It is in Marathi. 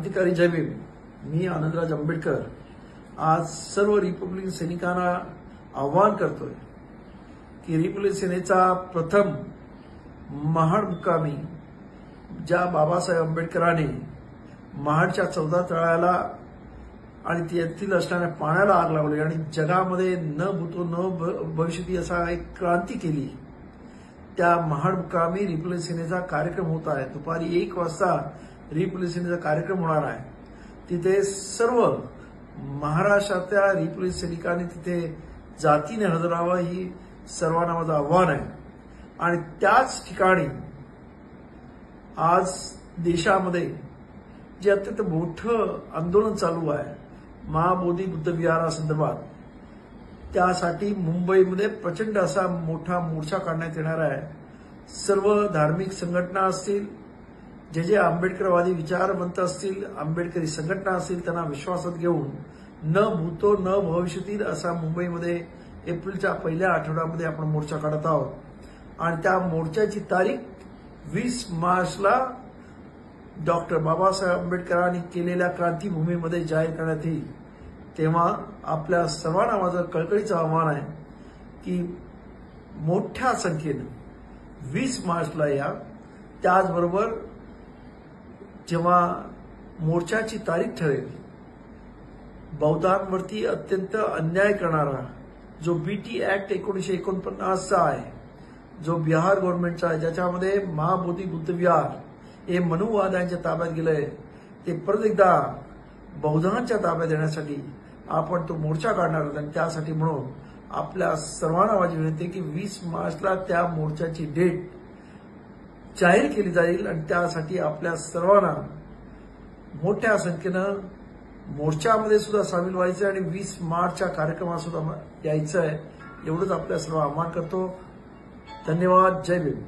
क्रांतिकारी जय भीम। मी आनंदराज आंबेडकर आज सर्व रिपब्लिकन सैनिकांना आवाहन करतोय की रिपब्लिकन सेनेचा प्रथम महाड मुक्कामी ज्या बाबासाहेब आंबेडकरांनी महाडच्या 14 तळ्याला आणि तेथील असणाऱ्या पाण्याला आग लावली आणि जगामध्ये न भूतो न भविष्यती असा एक क्रांती केली, त्या महाड मुक्कामी रिपब्लिकन सेनेचा कार्यक्रम होत आहे। दुपारी 1 वाजता रिपब्लिकन सेनेचा कार्यक्रम होणार आहे। तिथे सर्व महाराष्ट्रातल्या रिपब्लिकन सैनिकांनी तिथे जातीने हजर राहावं ही सर्वांना माझं आव्हान आहे। आणि त्याच ठिकाणी आज देशामध्ये जे अत्यंत मोठं आंदोलन चालू आहे महाबोधी बुद्ध विहारासंदर्भात, त्यासाठी मुंबईमध्ये प्रचंड असा मोठा मोर्चा काढण्यात येणार आहे। सर्व धार्मिक संघटना असतील, जे आंबेडकरवादी विचारवंत असतील, आंबेडकरी संघटना असतील, त्यांना विश्वासात घेऊन न भूतो न भविष्यती असा मुंबईमध्ये एप्रिलच्या पहिल्या आठवड्यामध्ये आपण मोर्चा काढत आहोत। आणि त्या मोर्चाची तारीख 20 मार्चला डॉक्टर बाबासाहेब आंबेडकरांनी केलेल्या क्रांतीभूमीमध्ये जाहीर करण्यात येईल। तेव्हा आपल्या सर्वांना माझं कळकळीचं आव्हान आहे की मोठ्या संख्येनं 20 मार्चला या। त्याचबरोबर जेव्हा मोर्चाची तारीख ठरेल, बौद्धांवरती अत्यंत अन्याय करणारा जो बीटी ऍक्ट 1949 आहे, जो बिहार गव्हर्नमेंटचा आहे, ज्याच्यामध्ये महाबोधी बुद्ध विहार हे मनुवाद्यांच्या ताब्यात गेलंय, ते परत एकदा बौद्धांच्या ताब्यात देण्यासाठी आपण तो मोर्चा काढणार आहोत। आणि त्यासाठी म्हणून आपल्या सर्वांना माझी विनंती आहे की 20 मार्चला त्या मोर्चाची डेट जाहीर केली जाईल आणि त्यासाठी आपल्या सर्वांना मोठ्या संख्येनं मोर्चामध्ये सुद्धा सामील व्हायचं आणि 20 मार्चच्या कार्यक्रमात सुद्धा यायचं आहे। एवढंच आपल्या सर्व आवाहन करतो। धन्यवाद। जय भीम।